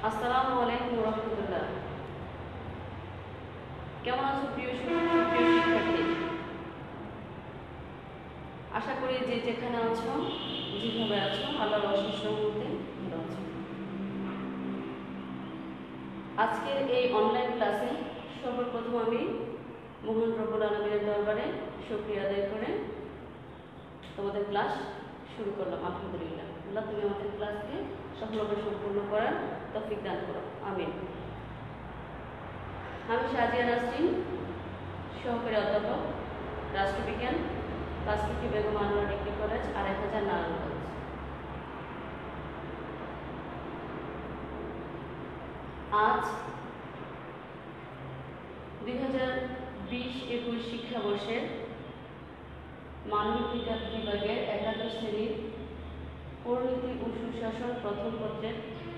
আসসালামু আলাইকুম রহমতুল্লাহ। কেমন আছো প্রিয় শিক্ষার্থী? আশা করি যে যেখানে আছো, যেভাবে আছো, আল্লাহর অশেষ রহমতে ভালো আছো। আজকের এই অনলাইন ক্লাসে সর্বপ্রথম আমি মহান রব্বুল আলামিনের দরবারে শুকরিয়া আদায় করে তোমাদের ক্লাস শুরু করলাম। আলহামদুলিল্লাহ, আল্লাহ তুমি আমাদের ক্লাসকে সফলভাবে সম্পূর্ণ করার তৌফিক দান করো, আমিন। আমি শাজিয়া নাসরিন, সহকারী অধ্যাপক, রাষ্ট্রবিজ্ঞান, পাঁচমুখী বেগম আনোয়ারা ডিগ্রি কলেজ, ৮১,০০০ নারায়ণগঞ্জ। আজ ২০২০-২১ শিক্ষাবর্ষের মানবিক বিজ্ঞান বিভাগের একাদশ শ্রেণীর পরিণতি ও সুশাসন প্রথম পত্রের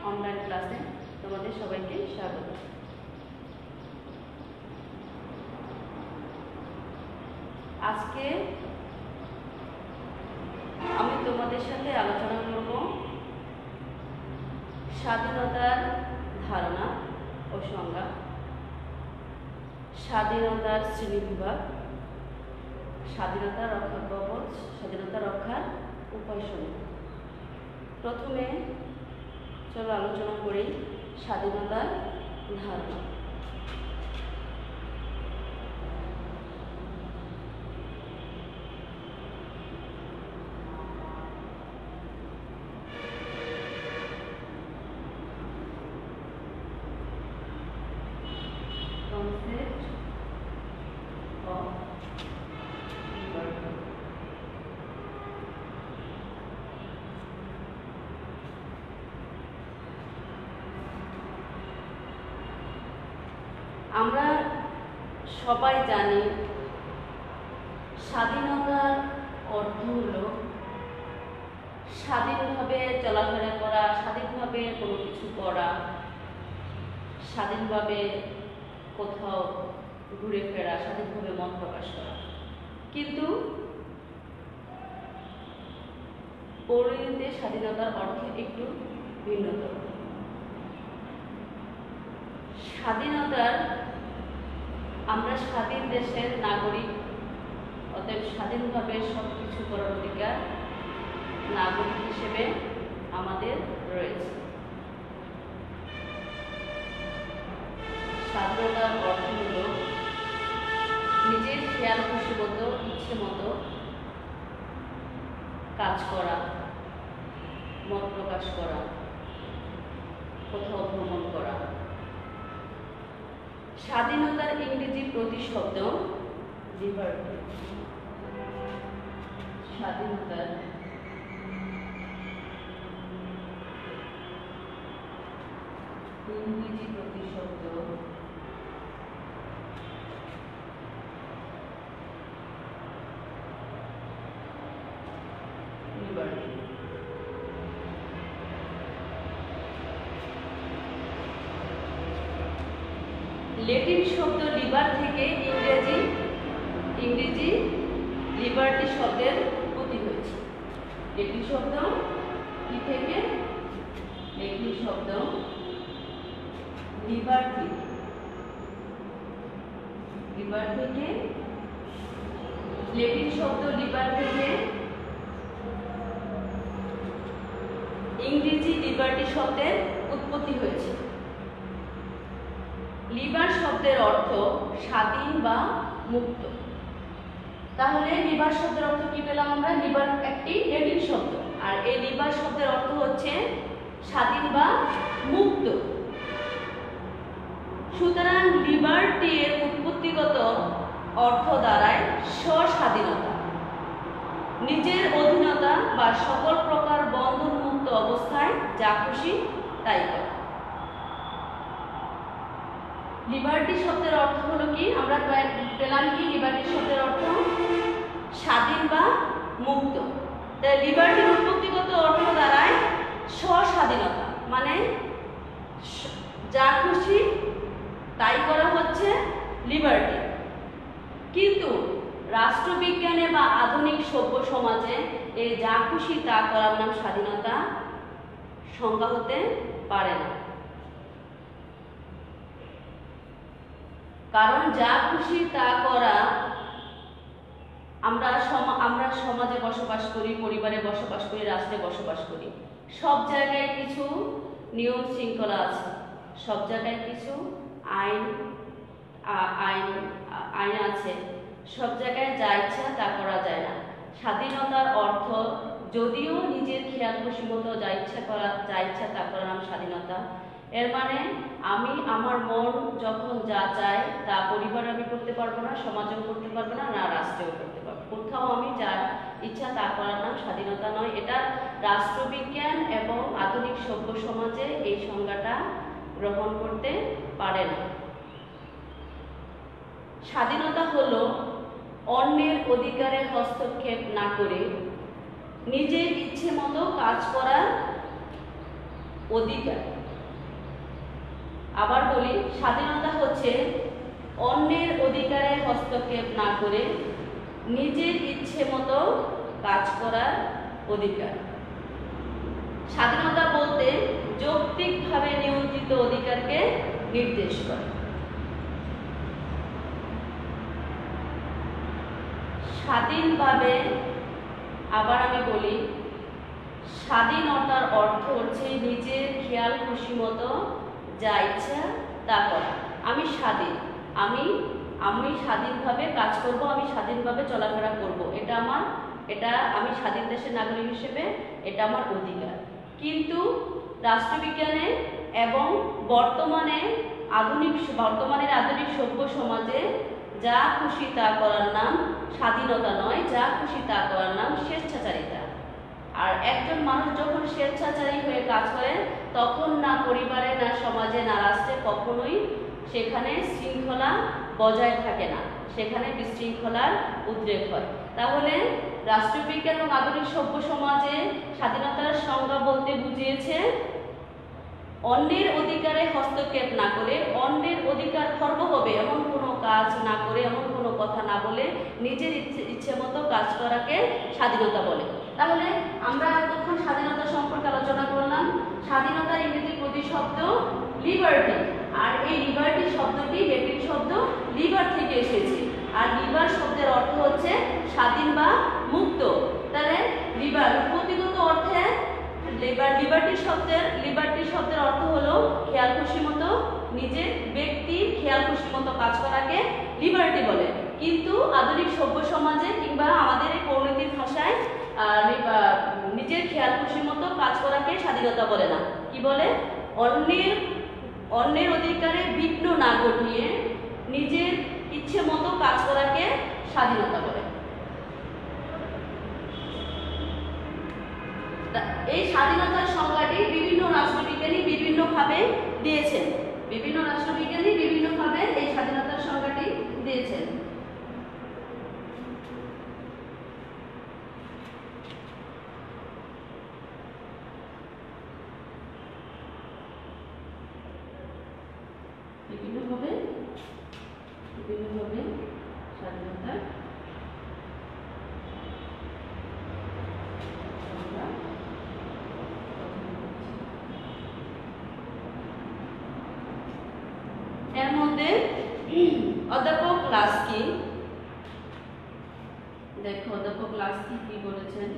অনলাইন ক্লাসে তোমাদের সবাইকে স্বাগত। আজকে আমি তোমাদের সাথে আলোচনা করব স্বাধীনতার ধারণা ও সংজ্ঞা, স্বাধীনতার শ্রেণীবিভাগ, স্বাধীনতা রক্ষার কবচ, স্বাধীনতা রক্ষার উপায়সমূহ। প্রথমে চলো আলোচনা করি স্বাধীনতার ধারণা। Concept of liberty. আমরা সবাই জানি স্বাধীনতার অর্থ হলো স্বাধীনভাবে চলাফেরা করা, স্বাধীনভাবে কোনো কিছু করা, স্বাধীনভাবে কোথাও ঘুরে ফেরা, স্বাধীনভাবে মত প্রকাশ করা। কিন্তু পরিণতিতে স্বাধীনতার অর্থ একটু ভিন্নতর। স্বাধীনতার আমরা স্বাধীন দেশের নাগরিক, অতএব স্বাধীনভাবে সব কিছু করার অধিকার নাগরিক হিসেবে আমাদের রয়েছে। স্বাধীনতার অর্থ হল নিজের খেয়াল খুশি মতো, ইচ্ছে মতো কাজ করা, মত প্রকাশ করা, কোথাও ভ্রমণ করা। স্বাধীনতার ইংরেজি প্রতিশব্দ লিবার্টি। স্বাধীনতার ইংরেজি প্রতিশব্দ লিবার্টি। ল্যাটিন শব্দ লিবার থেকে ইংরেজি লিবার্টি শব্দের উৎপত্তি হয়েছে। ল্যাটিন শব্দ কি থেকে? ল্যাটিন শব্দ লিবার্টি, লিবার থেকে, ল্যাটিন শব্দ লিবার থেকে ইংরেজি লিবার্টি শব্দের উৎপত্তি হয়েছে। লিবার শব্দের অর্থ স্বাধীন বা মুক্ত। তাহলে লিবার শব্দের অর্থ কি পেলাম আমরা? লিবার একটি ল্যাটিন শব্দ, আর এই লিবার শব্দের অর্থ হচ্ছে স্বাধীন বা মুক্ত। সুতরাং লিবার্টি এর উৎপত্তিগত অর্থ দাঁড়ায় স্বস্বাধীনতা, নিজের অধীনতা বা সকল প্রকার বন্ধন মুক্ত অবস্থায় যা খুশি তাই করা। লিবার্টি শব্দের অর্থ হলো কি? আমরা পেলাম কি? লিবার্টি শব্দের অর্থ স্বাধীন বা মুক্ত। তাই লিবার্টির উৎপত্তিগত অর্থ দাঁড়ায় স্বস্বাধীনতা, মানে যা খুশি তাই করা হচ্ছে লিবার্টি। কিন্তু রাষ্ট্রবিজ্ঞানে বা আধুনিক সভ্য সমাজে এই যা খুশি তা করার নাম স্বাধীনতা সংজ্ঞা হতে পারে না। কারণ যা খুশি তা করা, আমরা সমাজে বসবাস করি, পরিবারে বসবাস করি, রাষ্ট্রে বসবাস করি, সব জায়গায় কিছু নিয়ম শৃঙ্খলা আছে, সব জায়গায় কিছু আইন আছে, সব জায়গায় যা ইচ্ছা তা করা যায় না। স্বাধীনতার অর্থ যদিও নিজের খেয়াল খুশি মতো যা ইচ্ছা তা করার নাম স্বাধীনতা। এর মানে আমি আমার মন যখন যা চাই তা পরিবারে আমি করতে পারবো না, সমাজেও করতে পারবো না, না রাষ্ট্রেও করতে পারবো। কোথাও আমি যা ইচ্ছা তা করার নাম স্বাধীনতা নয়। এটা রাষ্ট্রবিজ্ঞান এবং আধুনিক সভ্য সমাজে এই সংজ্ঞাটা গ্রহণ করতে পারে না। স্বাধীনতা হলো অন্যের অধিকারে হস্তক্ষেপ না করে নিজের ইচ্ছে মতো কাজ করার অধিকার। আবার বলি, স্বাধীনতা হচ্ছে অন্যের অধিকারে হস্তক্ষেপ না করে নিজের ইচ্ছে মতো কাজ করার অধিকার। স্বাধীনতা বলতে যৌক্তিকভাবে নিয়ন্ত্রিত অধিকারকে নির্দেশ করে। স্বাধীনভাবে, আবার আমি বলি, স্বাধীনতার অর্থ হচ্ছে নিজের খেয়াল খুশি মতো যা ইচ্ছা তা করা। আমি স্বাধীন, আমি স্বাধীনভাবে কাজ করব, আমি স্বাধীনভাবে চলাফেরা করব, এটা আমি স্বাধীন দেশের নাগরিক হিসেবে এটা আমার অধিকার। কিন্তু রাষ্ট্রবিজ্ঞানে এবং বর্তমানের আধুনিক সভ্য সমাজে যা খুশি তা করার নাম স্বাধীনতা নয়, যা খুশি তা করার নাম স্বেচ্ছাচারিতা। আর একজন মানুষ যখন স্বেচ্ছাচারী হয়ে কাজ করে তখন না পরিবারে, না সমাজে, না রাষ্ট্রে কখনোই সেখানে শৃঙ্খলা বজায় থাকে না, সেখানে বিশৃঙ্খলার উদ্রেক হয়। তাহলে রাষ্ট্রবিজ্ঞান এবং আধুনিক সভ্য সমাজে স্বাধীনতার সংজ্ঞা বলতে বুঝিয়েছে অন্যের অধিকারে হস্তক্ষেপ না করে, অন্যের অধিকার খর্ব হবে এমন কোনো কাজ না করে, এমন কোনো কথা না বলে নিজের ইচ্ছে মতো কাজ করাকে স্বাধীনতা বলে। তাহলে আমরা এতক্ষণ স্বাধীনতা সম্পর্কে আলোচনা করলাম। স্বাধীনতার ইংরেজি প্রতিশব্দ লিবার্টি, আর এই লিবার্টি শব্দটি ল্যাটিন শব্দ লিবার থেকে এসেছে, আর লিবার শব্দের অর্থ হচ্ছে স্বাধীন বা মুক্ত। তাহলে লিবার প্রতিগত অর্থে লিবার্টি শব্দের অর্থ হলো খেয়াল খুশি মতো, নিজের ব্যক্তির খেয়াল খুশি মতো কাজ করাকে লিবার্টি বলে। কিন্তু আধুনিক সভ্য সমাজে কিংবা আমাদের এই পরিণতির ভাষায় নিজের খেয়াল খুশি মতো কাজ করাকে স্বাধীনতা বলে না। কি বলে? অন্যের অধিকারে বিঘ্ন না ঘটিয়ে নিজের ইচ্ছে মতো কাজ করাকে স্বাধীনতা বলে। এই স্বাধীনতার সংজ্ঞাটি বিভিন্ন রাষ্ট্রবিজ্ঞানী বিভিন্নভাবে দিয়েছেন, এই স্বাধীনতার সংজ্ঞাটি দিয়েছেন। বিভিন্নভাবে স্বাধীনতার এর মধ্যে অধ্যাপক লাস্কি, দেখো অধ্যাপক লাস্কি কি বলেছেন।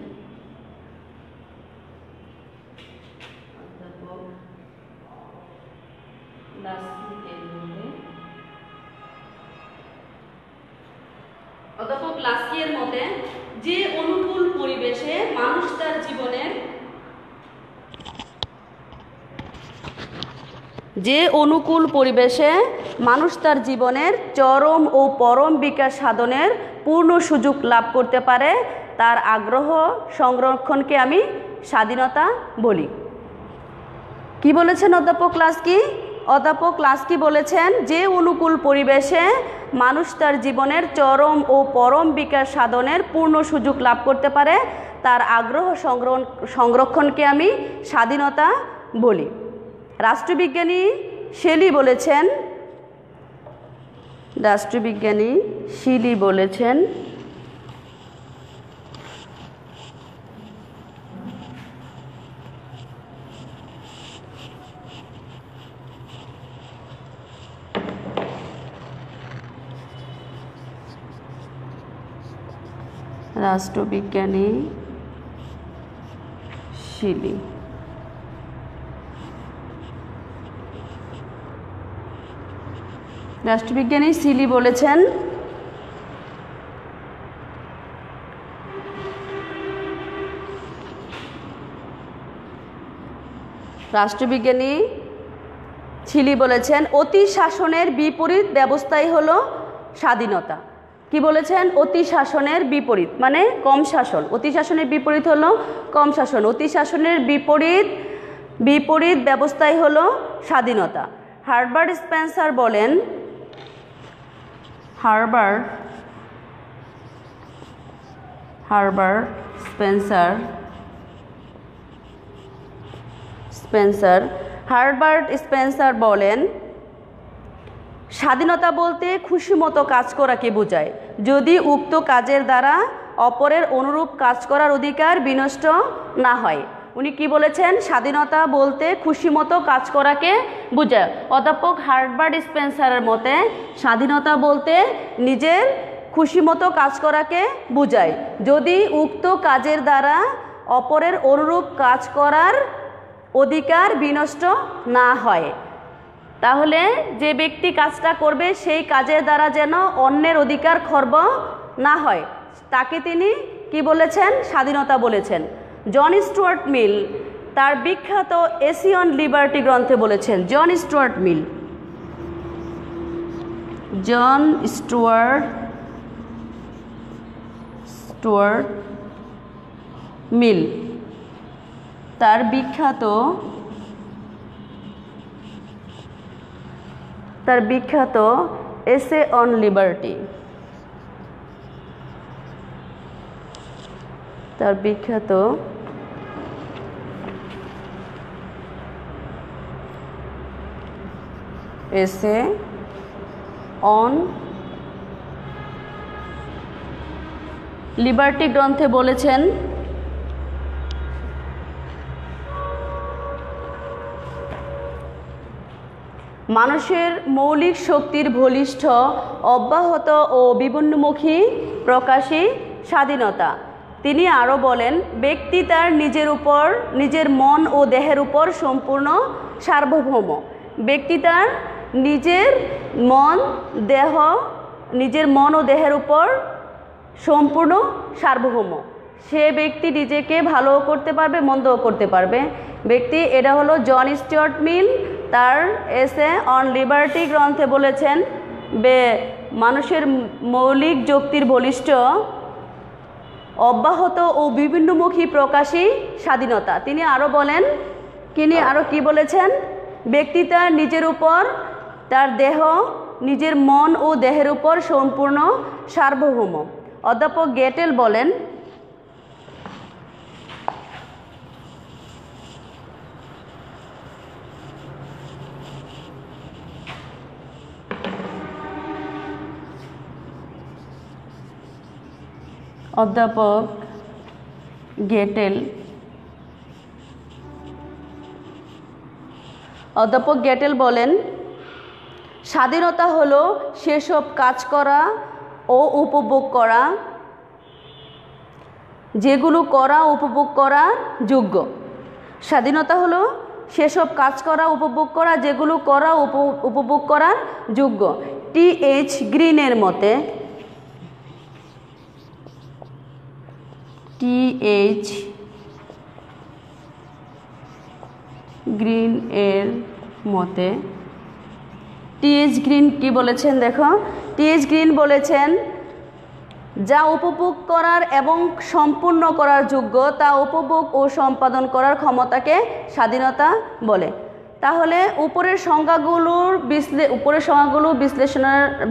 অধ্যাপক লাস্কি এর মতে যে অনুকূল পরিবেশে মানুষ তার জীবনের চরম ও পরম বিকাশ সাধনের পূর্ণ সুযোগ লাভ করতে পারে, তার আগ্রহ সংরক্ষণকে আমি স্বাধীনতা বলি। কি বলেছেন অধ্যাপক লাস্কি? অধ্যাপক লাস্কি বলেছেন যে অনুকূল পরিবেশে মানুষ তার জীবনের চরম ও পরম বিকাশ সাধনের পূর্ণ সুযোগ লাভ করতে পারে, তার আগ্রহ সংরক্ষণকে আমি স্বাধীনতা বলি। রাষ্ট্রবিজ্ঞানী শেলি বলেছেন রাষ্ট্রবিজ্ঞানী শিলি। রাষ্ট্রবিজ্ঞানী শিলি বলেছেন রাষ্ট্রবিজ্ঞানী শিলি বলেছেন অতি শাসনের বিপরীত ব্যবস্থাই হলো স্বাধীনতা। কি বলেছেন? অতি শাসনের বিপরীত মানে কম শাসন। অতি শাসনের বিপরীত হলো কম শাসন। অতি শাসনের বিপরীত ব্যবস্থাই হলো স্বাধীনতা। হার্বার্ট স্পেন্সার বলেন হার্বার্ট স্পেন্সার বলেন স্বাধীনতা বলতে খুশিমতো কাজ করাকে বোঝায় যদি উক্ত কাজের দ্বারা অপরের অনুরূপ কাজ করার অধিকার বিনষ্ট না হয়। উনি কি বলেছেন? স্বাধীনতা বলতে খুশিমতো কাজ করাকে বোঝায়। অধ্যাপক হার্বার্ট স্পেন্সারের মতে স্বাধীনতা বলতে নিজের খুশিমতো কাজ করাকে বোঝায় যদি উক্ত কাজের দ্বারা অপরের অনুরূপ কাজ করার অধিকার বিনষ্ট না হয়। তাহলে যে ব্যক্তি কাজটা করবে সেই কাজের দ্বারা যেন অন্যের অধিকার খর্ব না হয় তাকে তিনি কি বলেছেন? স্বাধীনতা বলেছেন। জন স্টুয়ার্ট মিল তার বিখ্যাত এসি অন লিবার্টি গ্রন্থে বলেছেন। জন স্টুয়ার্ট মিল তার বিখ্যাত essay on liberty essay on liberty গ্রন্থে বলেছেন মানুষের মৌলিক শক্তির বলিষ্ঠ অব্যাহত ও বিভিন্নমুখী প্রকাশই স্বাধীনতা। তিনি আরও বলেন ব্যক্তি তার নিজের মন ও দেহের উপর সম্পূর্ণ সার্বভৌম। ব্যক্তি তার নিজের মন ও দেহের উপর সম্পূর্ণ সার্বভৌম। সে ব্যক্তি নিজেকে ভালোও করতে পারবে মন্দও করতে পারবে ব্যক্তি। এটা হলো জন স্টুয়ার্ট মিল তার এসে অন লিবার্টি গ্রন্থে বলেছেন মানুষের মৌলিক যুক্তির বলিষ্ঠ অব্যাহত ও বিভিন্নমুখী প্রকাশই স্বাধীনতা। তিনি আরও কি বলেছেন? ব্যক্তি তার তার নিজের মন ও দেহের উপর সম্পূর্ণ সার্বভৌম। অধ্যাপক গেটেল বলেন অধ্যাপক গেটেল বলেন স্বাধীনতা হলো সেসব কাজ করা ও উপভোগ করা যেগুলো করা উপভোগ করা যোগ্য। স্বাধীনতা হলো সেসব কাজ করা উপভোগ করা যেগুলো করা উপভোগ করার যোগ্য। টি.এইচ. গ্রিনের মতে টি.এইচ. গ্রিন কি বলেছেন? দেখো টি.এইচ. গ্রিন বলেছেন যা উপভোগ করার এবং সম্পূর্ণ করার যোগ্য তা উপভোগ ও সম্পাদন করার ক্ষমতাকে স্বাধীনতা বলে। তাহলে উপরের সংজ্ঞাগুলো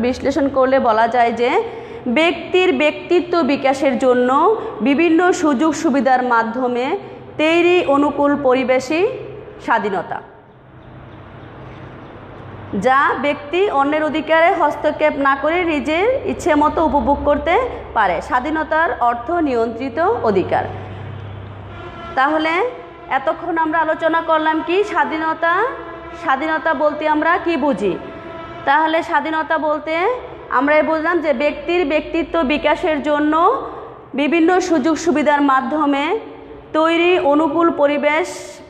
বিশ্লেষণ করলে বলা যায় যে ব্যক্তির ব্যক্তিত্ব বিকাশের জন্য বিভিন্ন সুযোগ সুবিধার মাধ্যমে তৈরি অনুকূল পরিবেশই স্বাধীনতা, যা ব্যক্তি অন্যের অধিকারে হস্তক্ষেপ না করে নিজের ইচ্ছে মতো উপভোগ করতে পারে। স্বাধীনতার অর্থ নিয়ন্ত্রিত অধিকার। তাহলে এতক্ষণ আমরা আলোচনা করলাম কি স্বাধীনতা বলতে আমরা কি বুঝি। তাহলে স্বাধীনতা বলতে আমরা বুঝলাম যে ব্যক্তির ব্যক্তিত্ব বিকাশের জন্য বিভিন্ন সুযোগ সুবিধার মাধ্যমে তৈরি অনুকূল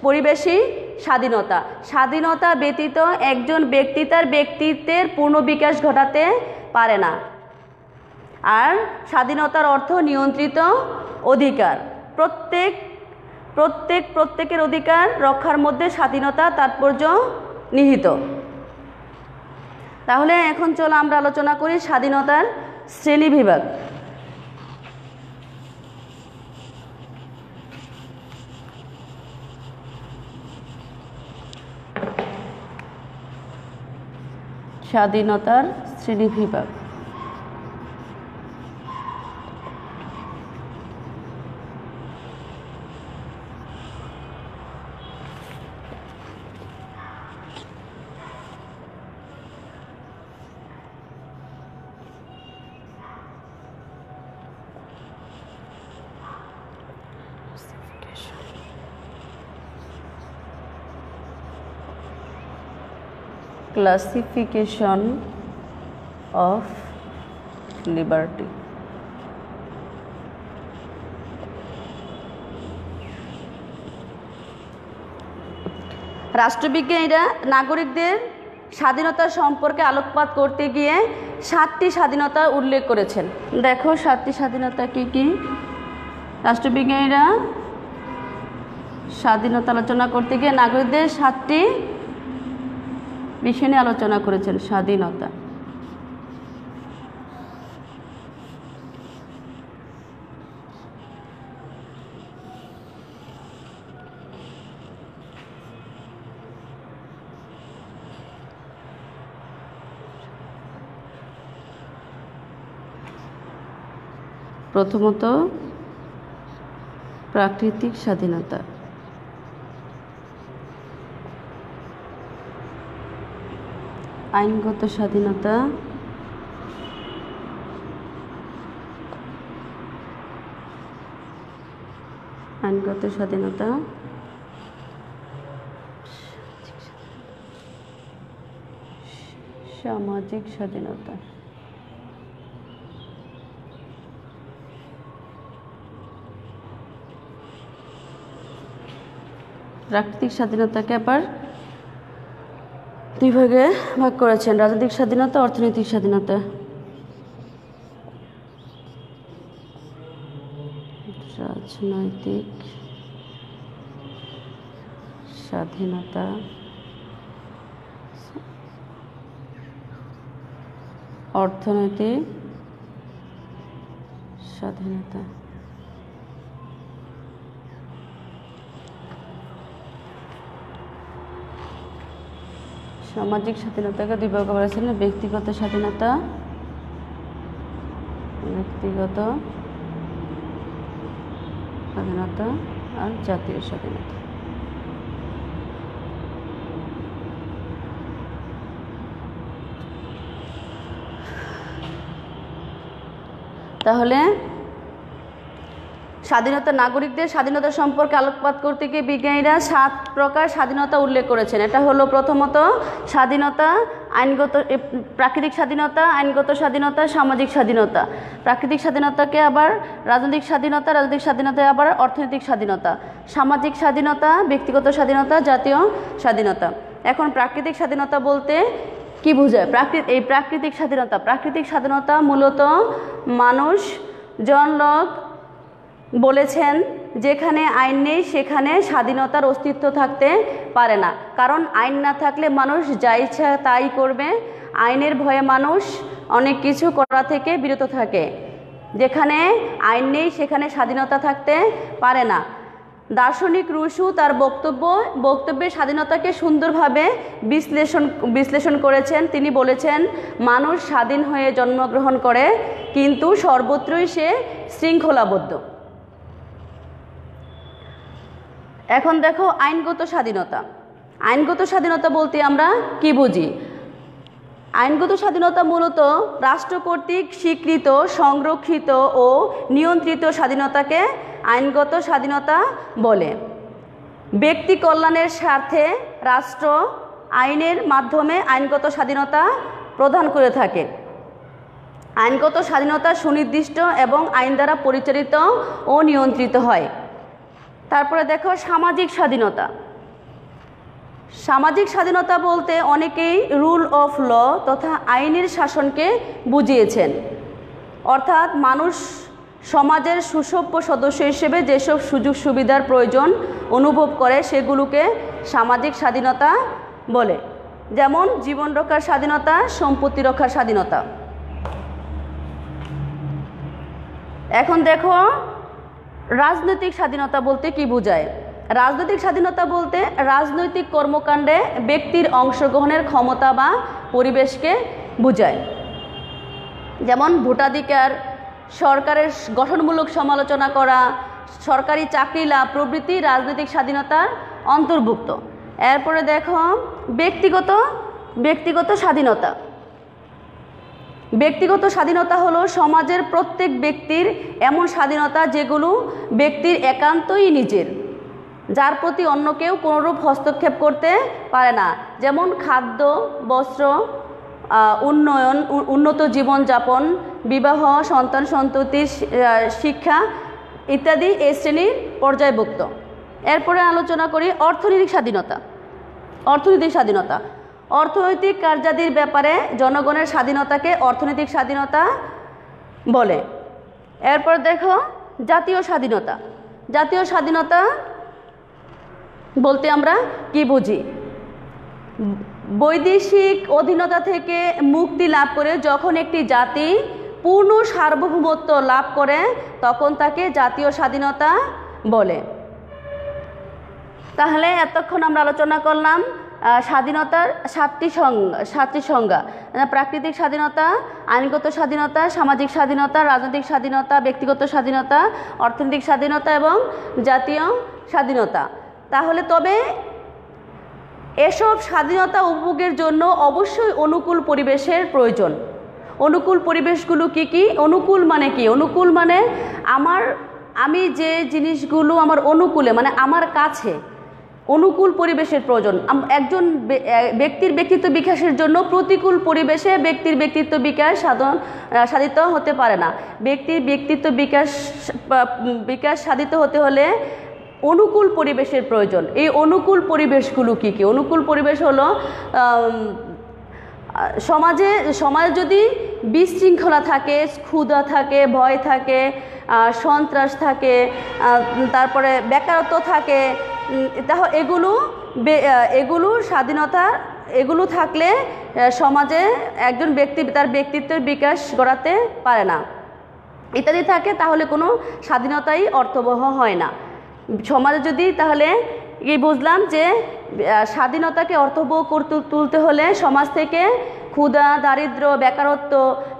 পরিবেশই স্বাধীনতা। স্বাধীনতা ব্যতীত একজন ব্যক্তি তার ব্যক্তিত্বের পূর্ণ বিকাশ ঘটাতে পারে না। আর স্বাধীনতার অর্থ নিয়ন্ত্রিত অধিকার। প্রত্যেকের অধিকার রক্ষার মধ্যে স্বাধীনতা তাৎপর্য নিহিত। তাহলে এখন চলো আমরা আলোচনা করি স্বাধীনতার শ্রেণীবিভাগ। স্বাধীনতার শ্রেণীবিভাগ। Classification of liberty. রাষ্ট্রবিজ্ঞানীরা নাগরিকদের স্বাধীনতা সম্পর্কে আলোকপাত করতে গিয়ে 7টি স্বাধীনতা উল্লেখ করেছেন। দেখো 7টি স্বাধীনতা কি কি। রাষ্ট্রবিজ্ঞানীরা স্বাধীনতা আলোচনা করতে গিয়ে নাগরিকদের 7টি বিষয় নিয়ে আলোচনা করেছেন। স্বাধীনতা, প্রথমত প্রাকৃতিক স্বাধীনতা, আইনগত স্বাধীনতা, সামাজিক স্বাধীনতা। প্রাকৃতিক স্বাধীনতাকে আবার 2 ভাগে ভাগ করেছেন, রাজনৈতিক স্বাধীনতা, অর্থনৈতিক স্বাধীনতা। রাজনৈতিক স্বাধীনতা, অর্থনৈতিক স্বাধীনতা। সামাজিক স্বাধীনতাকে 2 ভাগে করেছেন, ব্যক্তিগত স্বাধীনতা, আর জাতীয় স্বাধীনতা। তাহলে স্বাধীনতা, নাগরিকদের স্বাধীনতা সম্পর্কে আলোকপাত করতে গিয়ে বিজ্ঞানীরা 7 প্রকার স্বাধীনতা উল্লেখ করেছেন। এটা হলো প্রথমত স্বাধীনতা, প্রাকৃতিক স্বাধীনতা, আইনগত স্বাধীনতা, সামাজিক স্বাধীনতা। প্রাকৃতিক স্বাধীনতাকে আবার রাজনৈতিক স্বাধীনতা, রাজনৈতিক স্বাধীনতায় আবার অর্থনৈতিক স্বাধীনতা, সামাজিক স্বাধীনতা, ব্যক্তিগত স্বাধীনতা, জাতীয় স্বাধীনতা। এখন প্রাকৃতিক স্বাধীনতা বলতে কি বোঝায়? প্রাকৃতিক স্বাধীনতা মূলত মানুষ জনলক বলেছেন যেখানে আইন নেই সেখানে স্বাধীনতার অস্তিত্ব থাকতে পারে না। কারণ আইন না থাকলে মানুষ যা ইচ্ছা তাই করবে। আইনের ভয়ে মানুষ অনেক কিছু করা থেকে বিরত থাকে। যেখানে আইন নেই সেখানে স্বাধীনতা থাকতে পারে না। দার্শনিক রুশো তার বক্তব্যে স্বাধীনতাকে সুন্দরভাবে বিশ্লেষণ করেছেন। তিনি বলেছেন, মানুষ স্বাধীন হয়ে জন্মগ্রহণ করে কিন্তু সর্বত্রই সে শৃঙ্খলাবদ্ধ। এখন দেখো আইনগত স্বাধীনতা বলতে আমরা কি বুঝি? আইনগত স্বাধীনতা মূলত রাষ্ট্র কর্তৃক স্বীকৃত, সংরক্ষিত ও নিয়ন্ত্রিত স্বাধীনতাকে আইনগত স্বাধীনতা বলে। ব্যক্তি কল্যাণের স্বার্থে রাষ্ট্র আইনের মাধ্যমে আইনগত স্বাধীনতা প্রদান করে থাকে। আইনগত স্বাধীনতা সুনির্দিষ্ট এবং আইন দ্বারা পরিচালিত ও নিয়ন্ত্রিত হয়। তারপরে দেখো সামাজিক স্বাধীনতা। সামাজিক স্বাধীনতা বলতে অনেকেই রুল অফ ল তথা আইনের শাসনকে বুঝিয়েছেন, অর্থাৎ মানুষ সমাজের সুসভ্য সদস্য হিসেবে যেসব সুযোগ সুবিধার প্রয়োজন অনুভব করে সেগুলোকে সামাজিক স্বাধীনতা বলে, যেমন জীবন রক্ষার স্বাধীনতা, সম্পত্তি রক্ষার স্বাধীনতা। এখন দেখো রাজনৈতিক স্বাধীনতা বলতে কি বোঝায়। রাজনৈতিক স্বাধীনতা বলতে রাজনৈতিক কর্মকাণ্ডে ব্যক্তির অংশগ্রহণের ক্ষমতা বা পরিবেশকে বোঝায়, যেমন ভোটাধিকার, সরকারের গঠনমূলক সমালোচনা করা, সরকারি চাকরি লাভ প্রভৃতি রাজনৈতিক স্বাধীনতার অন্তর্ভুক্ত। এরপরে দেখো ব্যক্তিগত স্বাধীনতা। ব্যক্তিগত স্বাধীনতা হলো সমাজের প্রত্যেক ব্যক্তির এমন স্বাধীনতা যেগুলো ব্যক্তির একান্তই নিজের, যার প্রতি অন্য কেউ কোনোরূপ হস্তক্ষেপ করতে পারে না, যেমন খাদ্য, বস্ত্র, উন্নয়ন, উন্নত জীবনযাপন, বিবাহ, সন্তান সন্ততির শিক্ষা ইত্যাদি এই শ্রেণীর পর্যায়ভুক্ত। এরপরে আলোচনা করি অর্থনৈতিক স্বাধীনতা। অর্থনৈতিক স্বাধীনতা অর্থনৈতিক কার্যাদির ব্যাপারে জনগণের স্বাধীনতাকে অর্থনৈতিক স্বাধীনতা বলে। এরপর দেখো জাতীয় স্বাধীনতা। জাতীয় স্বাধীনতা বলতে আমরা কি বুঝি? বৈদেশিক অধীনতা থেকে মুক্তি লাভ করে যখন একটি জাতি পূর্ণ সার্বভৌমত্ব লাভ করে তখন তাকে জাতীয় স্বাধীনতা বলে। তাহলে এতক্ষণ আমরা আলোচনা করলাম স্বাধীনতার সাতটি সংজ্ঞা: প্রাকৃতিক স্বাধীনতা, আইনগত স্বাধীনতা, সামাজিক স্বাধীনতা, রাজনৈতিক স্বাধীনতা, ব্যক্তিগত স্বাধীনতা, অর্থনৈতিক স্বাধীনতা এবং জাতীয় স্বাধীনতা। তাহলে তবে এসব স্বাধীনতা উপভোগের জন্য অবশ্যই অনুকূল পরিবেশের প্রয়োজন। অনুকূল পরিবেশগুলো কি কি? অনুকূল মানে কি? অনুকূল মানে আমি যে জিনিসগুলো আমার অনুকূলে, মানে আমার কাছে অনুকূল পরিবেশের প্রয়োজন। একজন ব্যক্তির ব্যক্তিত্ব বিকাশের জন্য প্রতিকূল পরিবেশে ব্যক্তির ব্যক্তিত্ব বিকাশ সাধিত হতে পারে না। ব্যক্তির ব্যক্তিত্ব বিকাশ সাধিত হতে হলে অনুকূল পরিবেশের প্রয়োজন। এই অনুকূল পরিবেশগুলো কি কি? অনুকূল পরিবেশ হলো সমাজ যদি বিশৃঙ্খলা থাকে, ক্ষুধা থাকে, ভয় থাকে, সন্ত্রাস থাকে, তারপরে বেকারত্ব থাকে, তাহলে এগুলো থাকলে সমাজে একজন ব্যক্তি তার ব্যক্তিত্বের বিকাশ ঘটাতে পারে না, ইত্যাদি থাকে, তাহলে কোনো স্বাধীনতাই অর্থবহ হয় না সমাজে। যদি তাহলে কি বুঝলাম যে স্বাধীনতাকে অর্থবহ তুলতে হলে সমাজ থেকে ক্ষুধা, দারিদ্র, বেকারত্ব,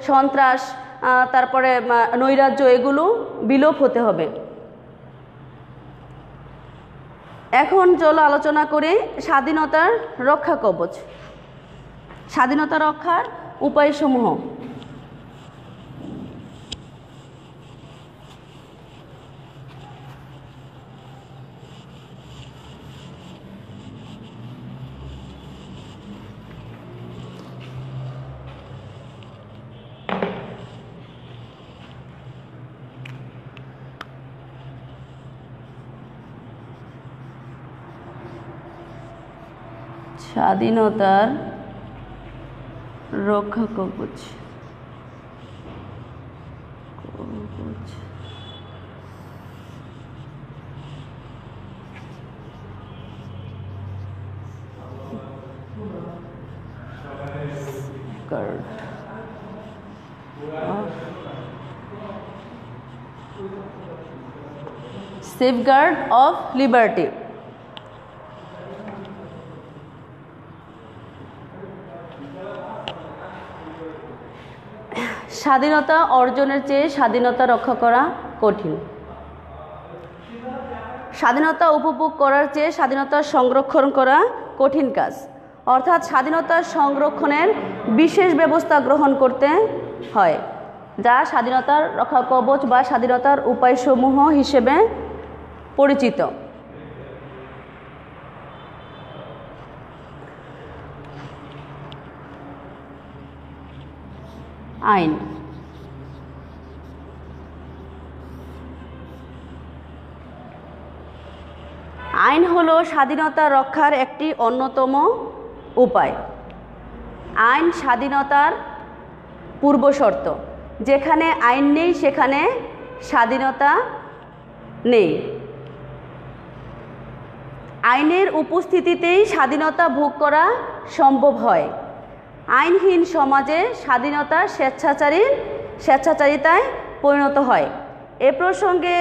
সন্ত্রাস, তারপরে নৈরাজ্য এগুলো বিলোপ হতে হবে। এখন চলো আলোচনা করি স্বাধীনতার রক্ষা কবচ। স্বাধীনতা রক্ষার উপায়সমূহ। স্বাধীনতার রক্ষা কবচ। Safeguard of liberty. স্বাধীনতা অর্জনের চেয়ে স্বাধীনতা রক্ষা করা কঠিন। স্বাধীনতা উপভোগ করার চেয়ে স্বাধীনতা সংরক্ষণ করা কঠিন কাজ। অর্থাৎ স্বাধীনতা সংরক্ষণের বিশেষ ব্যবস্থা গ্রহণ করতে হয়, যা স্বাধীনতার রক্ষা কবচ বা স্বাধীনতার উপায়সমূহ হিসেবে পরিচিত। আইন। আইন হলো স্বাধীনতা রক্ষার একটি অন্যতম উপায়। আইন স্বাধীনতার পূর্বশর্ত। যেখানে আইন নেই সেখানে স্বাধীনতা নেই। আইনের উপস্থিতিতেই স্বাধীনতা ভোগ করা সম্ভব হয়। আইনহীন সমাজে স্বাধীনতা স্বেচ্ছাচারিতায় পরিণত হয়। এ প্রসঙ্গে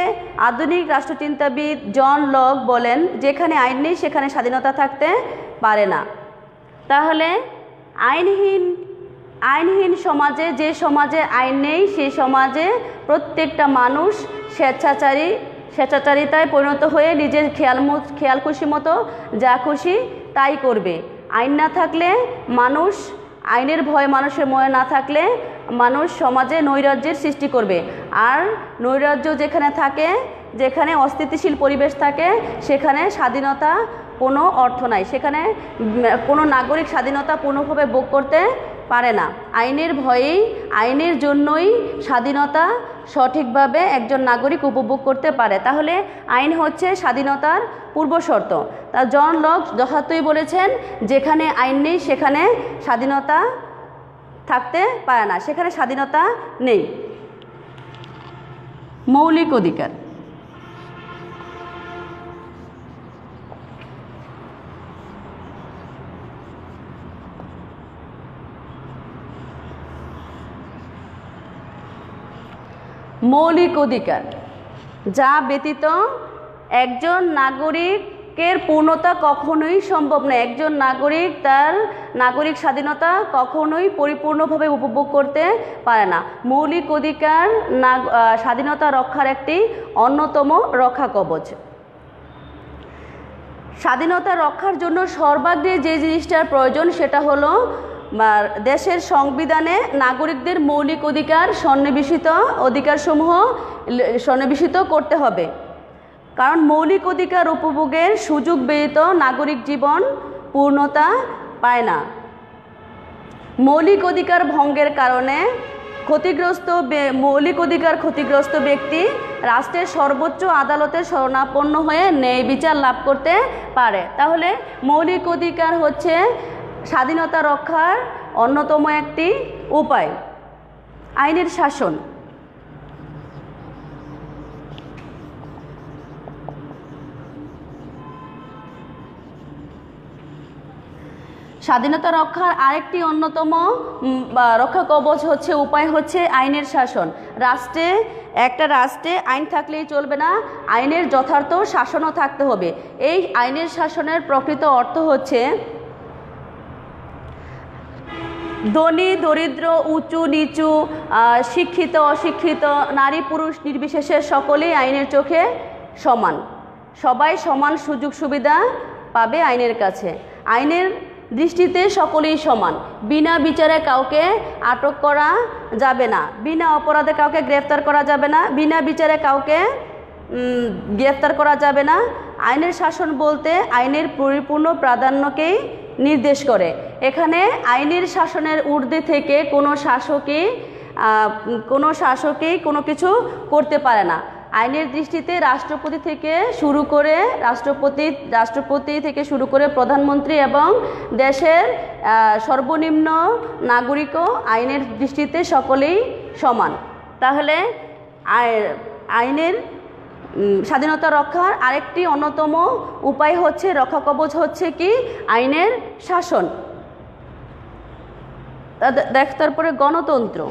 আধুনিক রাষ্ট্রচিন্তাবিদ জন লক বলেন, যেখানে আইন নেই সেখানে স্বাধীনতা থাকতে পারে না। তাহলে আইনহীন সমাজে, যে সমাজে আইন নেই সেই সমাজে প্রত্যেকটা মানুষ স্বেচ্ছাচারিতায় পরিণত হয়ে নিজের খেয়াল খুশি মতো যা খুশি তাই করবে। আইন না থাকলে মানুষ, আইনের ভয় মানুষের মনে না থাকলে মানুষ সমাজে নৈরাজ্যের সৃষ্টি করবে। আর নৈরাজ্য যেখানে থাকে, যেখানে অস্থিতিশীল পরিবেশ থাকে, সেখানে স্বাধীনতা কোনো অর্থ নাই, সেখানে কোনো নাগরিক স্বাধীনতা পূর্ণভাবে ভোগ করতে পারে না। আইনের ভয়েই, আইনের জন্যই স্বাধীনতা সঠিকভাবে একজন নাগরিক উপভোগ করতে পারে। তাহলে আইন হচ্ছে স্বাধীনতার পূর্বশর্ত। তা জন লক যথার্থই বলেছেন, যেখানে আইন নেই সেখানে স্বাধীনতা থাকতে পারে না, সেখানে স্বাধীনতা নেই। মৌলিক অধিকার। মৌলিক অধিকার যা ব্যতীত একজন নাগরিকের পূর্ণতা কখনোই সম্ভব নয়। একজন নাগরিক তার নাগরিক স্বাধীনতা কখনোই পরিপূর্ণভাবে উপভোগ করতে পারে না। মৌলিক অধিকার স্বাধীনতা রক্ষার একটি অন্যতম রক্ষা কবচ। স্বাধীনতা রক্ষার জন্য সর্বাগ্রে যে জিনিসটার প্রয়োজন সেটা হলো দেশের সংবিধানে নাগরিকদের মৌলিক অধিকার অধিকারসমূহ সন্নিবেশিত করতে হবে। কারণ মৌলিক অধিকার উপভোগের সুযোগ ব্যতীত নাগরিক জীবন পূর্ণতা পায় না। মৌলিক অধিকার ভঙ্গের কারণে মৌলিক অধিকার ক্ষতিগ্রস্ত ব্যক্তি রাষ্ট্রের সর্বোচ্চ আদালতের শরণাপন্ন হয়ে ন্যায় বিচার লাভ করতে পারে। তাহলে মৌলিক অধিকার হচ্ছে স্বাধীনতা রক্ষার অন্যতম একটি উপায়। আইনের শাসন। স্বাধীনতা রক্ষার আরেকটি অন্যতম রক্ষা কবচ হচ্ছে, উপায় হচ্ছে আইনের শাসন। একটা রাষ্ট্রে আইন থাকলেই চলবে না, আইনের যথার্থ শাসনও থাকতে হবে। এই আইনের শাসনের প্রকৃত অর্থ হচ্ছে ধনী দরিদ্র, উঁচু নিচু, শিক্ষিত অশিক্ষিত, নারী পুরুষ নির্বিশেষে সকলেই আইনের চোখে সমান। সবাই সমান সুযোগ সুবিধা পাবে আইনের কাছে। আইনের দৃষ্টিতে সকলেই সমান। বিনা বিচারে কাউকে আটক করা যাবে না, বিনা অপরাধে কাউকে গ্রেফতার করা যাবে না, বিনা বিচারে কাউকে গ্রেফতার করা যাবে না। আইনের শাসন বলতে আইনের পরিপূর্ণ প্রাধান্যকেই নির্দেশ করে। এখানে আইনের শাসনের ঊর্ধ্বে থেকে কোনো শাসকই কোনো কিছু করতে পারে না। আইনের দৃষ্টিতে রাষ্ট্রপতি থেকে শুরু করে প্রধানমন্ত্রী এবং দেশের সর্বনিম্ন নাগরিকও আইনের দৃষ্টিতে সকলেই সমান। তাহলে আইনের স্বাধীনতা রক্ষার আরেকটি অন্যতম উপায় হচ্ছে, রক্ষা কবচ হচ্ছে কি? আইনের শাসন। তারপরে গণতন্ত্র।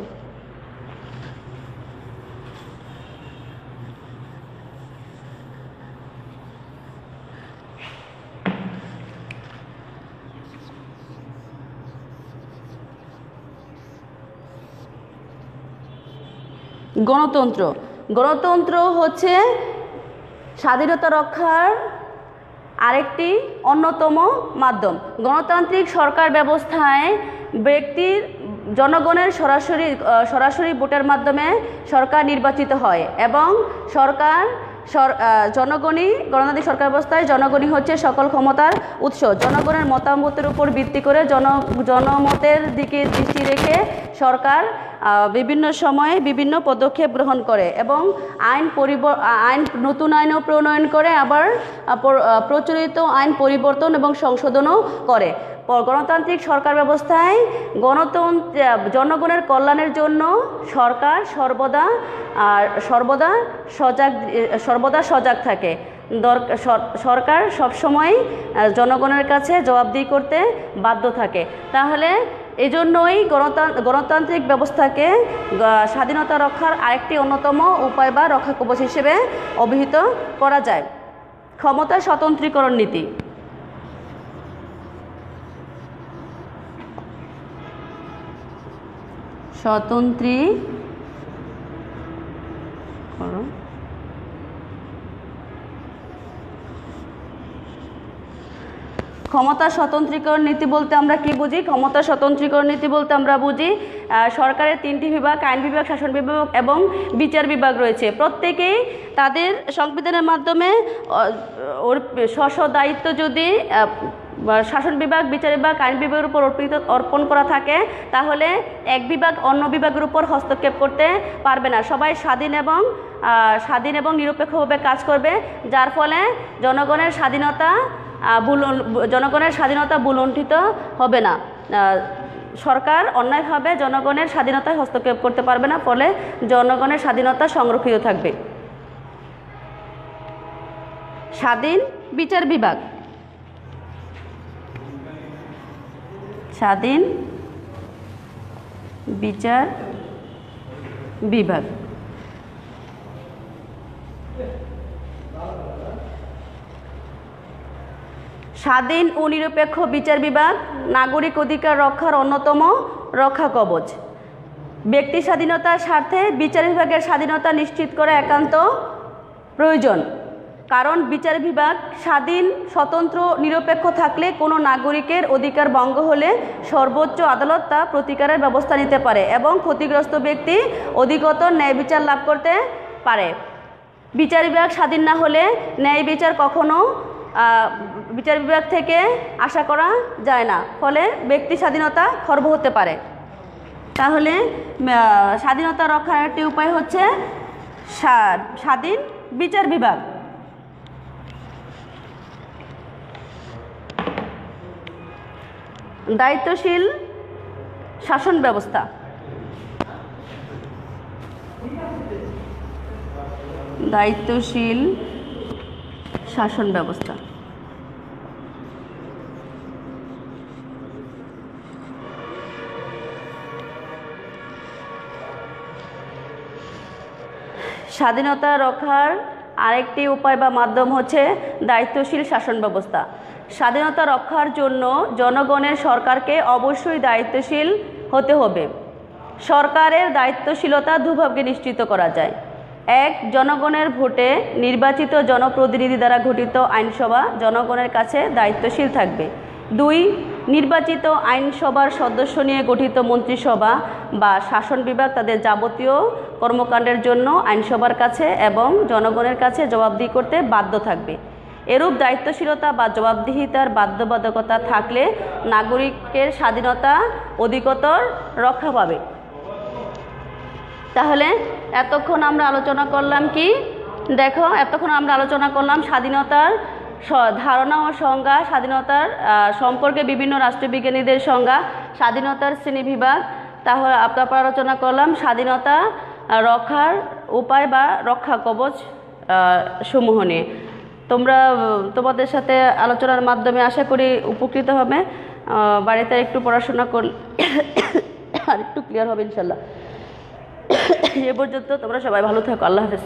গণতন্ত্র হচ্ছে স্বাধীনতা রক্ষার আরেকটি অন্যতম মাধ্যম। গণতান্ত্রিক সরকার ব্যবস্থায় জনগণের সরাসরি ভোটের মাধ্যমে সরকার নির্বাচিত হয় এবং গণতান্ত্রিক সরকার ব্যবস্থায় জনগণই হচ্ছে সকল ক্ষমতার উৎস। জনগণের মতামতের উপর ভিত্তি করে জনমতের দিকে দৃষ্টি রেখে সরকার বিভিন্ন সময়ে বিভিন্ন পদক্ষেপ গ্রহণ করে এবং নতুন আইনও প্রণয়ন করে, আবার প্রচলিত আইন পরিবর্তন এবং সংশোধনও করে। গণতান্ত্রিক সরকার ব্যবস্থায় জনগণের কল্যাণের জন্য সরকার সর্বদা সজাগ থাকে। সরকার সবসময় জনগণের কাছে জবাবদিহি করতে বাধ্য থাকে। তাহলে এই জন্যই গণতান্ত্রিক ব্যবস্থাকে স্বাধীনতা রক্ষার আরেকটি অন্যতম উপায় বা রক্ষা কবচ হিসেবে অভিহিত করা যায়। ক্ষমতা স্বতন্ত্রীকরণ নীতি। ক্ষমতা স্বতন্ত্রীকরণ নীতি বলতে আমরা কি বুঝি? ক্ষমতা স্বতন্ত্রীকরণ নীতি বলতে আমরা বুঝি সরকারের 3টি বিভাগ, আইন বিভাগ, শাসন বিভাগ এবং বিচার বিভাগ রয়েছে। প্রত্যেকেই তাদের সংবিধানের মাধ্যমে স্ব দায়িত্ব যদি শাসন বিভাগ, বিচার বিভাগ, আইন বিভাগের উপর অর্পণ করা থাকে, তাহলে এক বিভাগ অন্য বিভাগের উপর হস্তক্ষেপ করতে পারবে না। সবাই স্বাধীন এবং নিরপেক্ষভাবে কাজ করবে, যার ফলে জনগণের স্বাধীনতা ভুলুণ্ঠিত হবে না। সরকার অন্যায়ভাবে জনগণের স্বাধীনতায় হস্তক্ষেপ করতে পারবে না, ফলে জনগণের স্বাধীনতা সংরক্ষিত থাকবে। স্বাধীন বিচার বিভাগ। স্বাধীন বিচার বিভাগ স্বাধীন ও নিরপেক্ষ বিচার বিভাগ নাগরিক অধিকার রক্ষার অন্যতম রক্ষা কবচ। ব্যক্তি স্বাধীনতার স্বার্থে বিচার বিভাগের স্বাধীনতা নিশ্চিত করা একান্ত প্রয়োজন, কারণ বিচার বিভাগ স্বাধীন, স্বতন্ত্র, নিরপেক্ষ থাকলে কোনো নাগরিকের অধিকার ভঙ্গ হলে সর্বোচ্চ আদালত তা প্রতিকারের ব্যবস্থা নিতে পারে এবং ক্ষতিগ্রস্ত ব্যক্তি অধিকতর ন্যায় বিচার লাভ করতে পারে। বিচার বিভাগ স্বাধীন না হলে ন্যায় বিচার কখনো বিচার বিভাগ থেকে আশা করা যায় না, ফলে ব্যক্তি স্বাধীনতা খর্ব হতে পারে। তাহলে স্বাধীনতা রক্ষার একটি উপায় হচ্ছে স্বাধীন বিচার বিভাগ। দায়িত্বশীল শাসন ব্যবস্থা। দায়িত্বশীল শাসন ব্যবস্থা স্বাধীনতা রক্ষার আরেকটি উপায় বা মাধ্যম হচ্ছে দায়িত্বশীল শাসন ব্যবস্থা। স্বাধীনতা রক্ষার জন্য জনগণের সরকারকে অবশ্যই দায়িত্বশীল হতে হবে। সরকারের দায়িত্বশীলতা দুভাবে নিশ্চিত করা যায়। 1. জনগণের ভোটে নির্বাচিত জনপ্রতিনিধি দ্বারা গঠিত আইনসভা জনগণের কাছে দায়িত্বশীল থাকবে। 2. নির্বাচিত আইনসভার সদস্য নিয়ে গঠিত মন্ত্রিসভা বা শাসন বিভাগ তাদের যাবতীয় কর্মকাণ্ডের জন্য আইনসভার কাছে এবং জনগণের কাছে জবাবদিহি করতে বাধ্য থাকবে। এরূপ দায়িত্বশীলতা বা জবাবদিহিতার বাধ্যবাধকতা থাকলে নাগরিকের স্বাধীনতা অধিকতর রক্ষা পাবে। তাহলে এতক্ষণ আমরা আলোচনা করলাম কি? দেখো, এতক্ষণ আমরা আলোচনা করলাম স্বাধীনতার ধারণা ও সংজ্ঞা, স্বাধীনতার সম্পর্কে বিভিন্ন রাষ্ট্রবিজ্ঞানীদের সংজ্ঞা, স্বাধীনতার শ্রেণীবিভাগ। তাহলে আপনার আলোচনা করলাম স্বাধীনতা রক্ষার উপায় বা রক্ষা কবচ সমূহ নিয়ে। তোমাদের সাথে আলোচনার মাধ্যমে আশা করি উপকৃত হবে। বাড়িতে একটু পড়াশোনা করলে আর একটু ক্লিয়ার হবে ইনশাল্লাহ। এ পর্যন্ত তোমরা সবাই ভালো থাকো। আল্লাহ হাফেজ।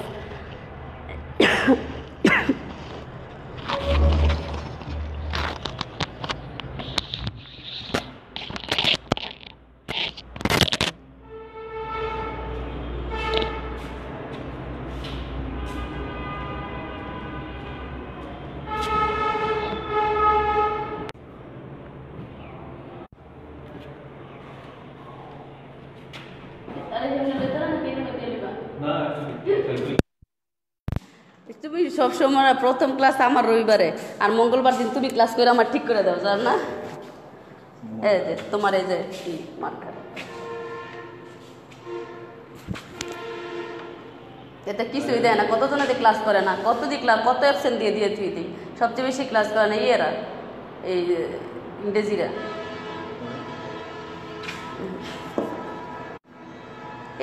তুমি সবসময় প্রথম ক্লাস আমার রবিবারে, আর মঙ্গলবার দিন তুমি ক্লাস করে আমার ঠিক করে দাও, জানো না? এই যে তোমার এই যে মার্কার এটা কিছুই দেয় না, কতজনে ক্লাস করে না, কত অ্যাবসেন্ট দিয়ে দিয়ে তুই দিই, সবচেয়ে বেশি ক্লাস করে না ইয়েরা, এই ইংরেজিরা।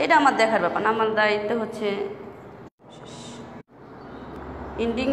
এটা আমার দেখার ব্যাপার না, আমার দায়িত্ব হচ্ছে ইন্ডিং